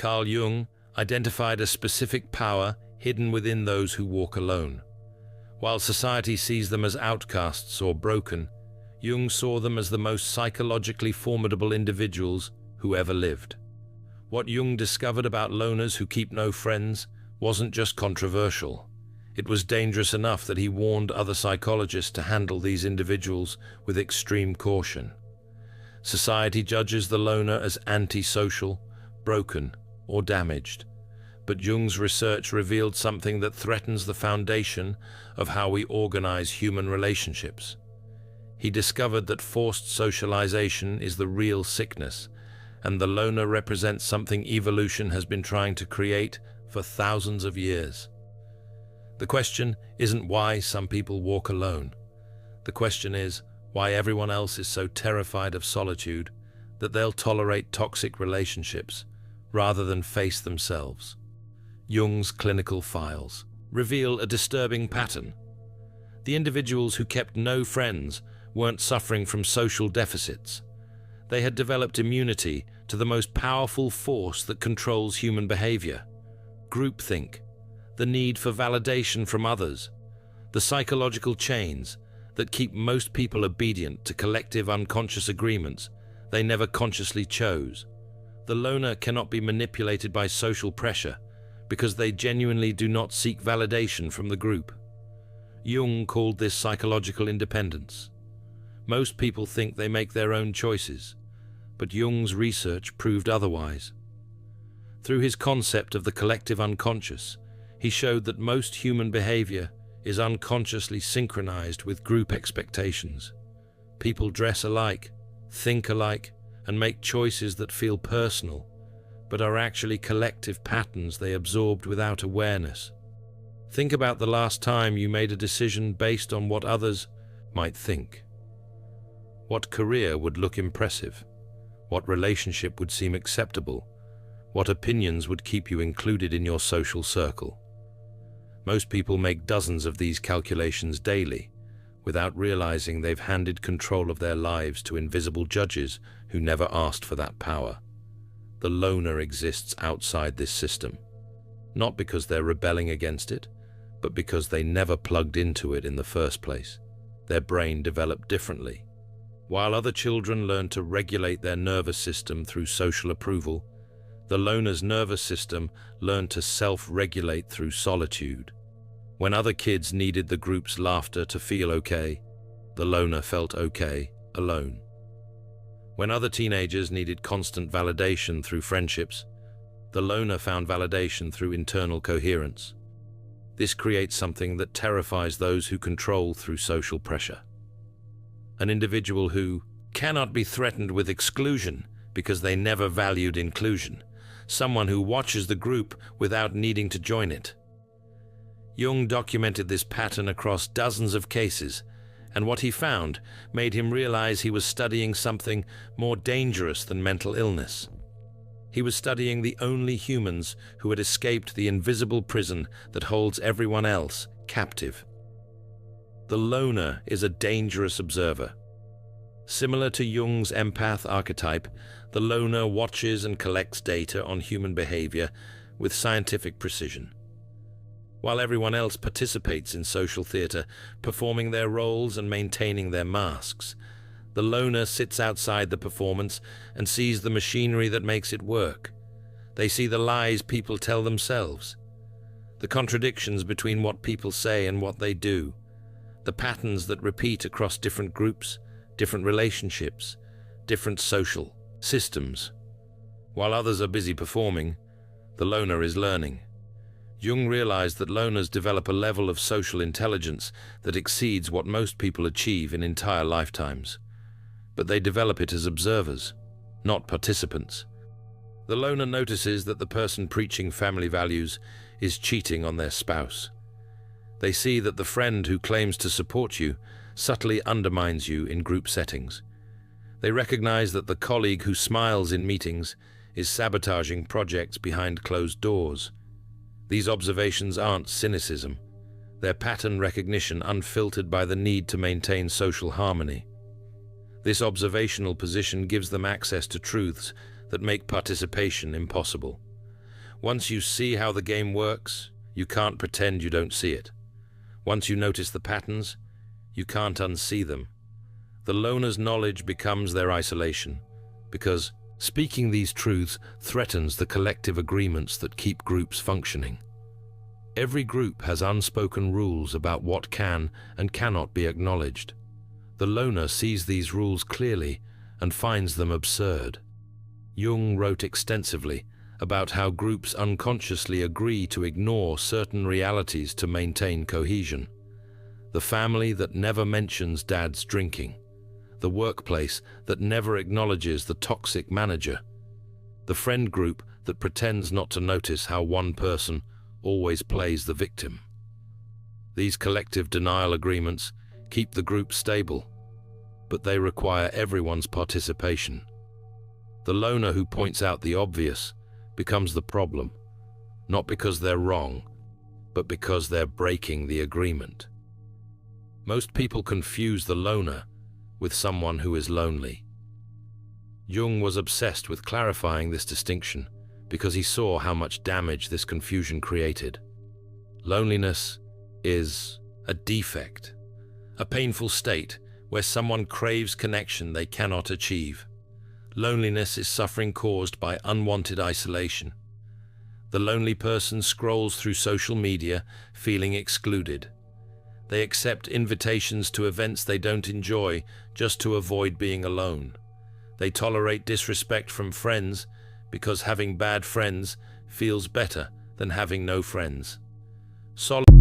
Carl Jung identified a specific power hidden within those who walk alone. While society sees them as outcasts or broken, Jung saw them as the most psychologically formidable individuals who ever lived. What Jung discovered about loners who keep no friends wasn't just controversial. It was dangerous enough that he warned other psychologists to handle these individuals with extreme caution. Society judges the loner as antisocial, broken, or damaged. But Jung's research revealed something that threatens the foundation of how we organize human relationships. He discovered that forced socialization is the real sickness, and the loner represents something evolution has been trying to create for thousands of years. The question isn't why some people walk alone. The question is why everyone else is so terrified of solitude that they'll tolerate toxic relationships rather than face themselves. Jung's clinical files reveal a disturbing pattern. The individuals who kept no friends weren't suffering from social deficits. They had developed immunity to the most powerful force that controls human behavior: groupthink, the need for validation from others, the psychological chains that keep most people obedient to collective unconscious agreements they never consciously chose. The loner cannot be manipulated by social pressure because they genuinely do not seek validation from the group. Jung called this psychological independence. Most people think they make their own choices, but Jung's research proved otherwise. Through his concept of the collective unconscious, he showed that most human behavior is unconsciously synchronized with group expectations. People dress alike, think alike, and make choices that feel personal, but are actually collective patterns they absorbed without awareness. Think about the last time you made a decision based on what others might think. What career would look impressive? What relationship would seem acceptable? What opinions would keep you included in your social circle? Most people make dozens of these calculations daily, without realizing they've handed control of their lives to invisible judges who never asked for that power. The loner exists outside this system, not because they're rebelling against it, but because they never plugged into it in the first place. Their brain developed differently. While other children learn to regulate their nervous system through social approval, the loner's nervous system learned to self-regulate through solitude. When other kids needed the group's laughter to feel okay, the loner felt okay alone. When other teenagers needed constant validation through friendships, the loner found validation through internal coherence. This creates something that terrifies those who control through social pressure. An individual who cannot be threatened with exclusion because they never valued inclusion. Someone who watches the group without needing to join it. Jung documented this pattern across dozens of cases, and what he found made him realize he was studying something more dangerous than mental illness. He was studying the only humans who had escaped the invisible prison that holds everyone else captive. The loner is a dangerous observer. Similar to Jung's empath archetype, the loner watches and collects data on human behavior with scientific precision. While everyone else participates in social theater, performing their roles and maintaining their masks, the loner sits outside the performance and sees the machinery that makes it work. They see the lies people tell themselves, the contradictions between what people say and what they do, the patterns that repeat across different groups, different relationships, different social systems. While others are busy performing, the loner is learning. Jung realized that loners develop a level of social intelligence that exceeds what most people achieve in entire lifetimes. But they develop it as observers, not participants. The loner notices that the person preaching family values is cheating on their spouse. They see that the friend who claims to support you subtly undermines you in group settings. They recognize that the colleague who smiles in meetings is sabotaging projects behind closed doors. These observations aren't cynicism. They're pattern recognition unfiltered by the need to maintain social harmony. This observational position gives them access to truths that make participation impossible. Once you see how the game works, you can't pretend you don't see it. Once you notice the patterns, you can't unsee them. The loner's knowledge becomes their isolation, because speaking these truths threatens the collective agreements that keep groups functioning. Every group has unspoken rules about what can and cannot be acknowledged. The loner sees these rules clearly and finds them absurd. Jung wrote extensively about how groups unconsciously agree to ignore certain realities to maintain cohesion. The family that never mentions dad's drinking. The workplace that never acknowledges the toxic manager. The friend group that pretends not to notice how one person always plays the victim. These collective denial agreements keep the group stable, but they require everyone's participation. The loner who points out the obvious becomes the problem, not because they're wrong, but because they're breaking the agreement. Most people confuse the loner with someone who is lonely. Jung was obsessed with clarifying this distinction because he saw how much damage this confusion created. Loneliness is a defect, a painful state where someone craves connection they cannot achieve. Loneliness is suffering caused by unwanted isolation. The lonely person scrolls through social media feeling excluded. They accept invitations to events they don't enjoy just to avoid being alone. They tolerate disrespect from friends because having bad friends feels better than having no friends. Solitude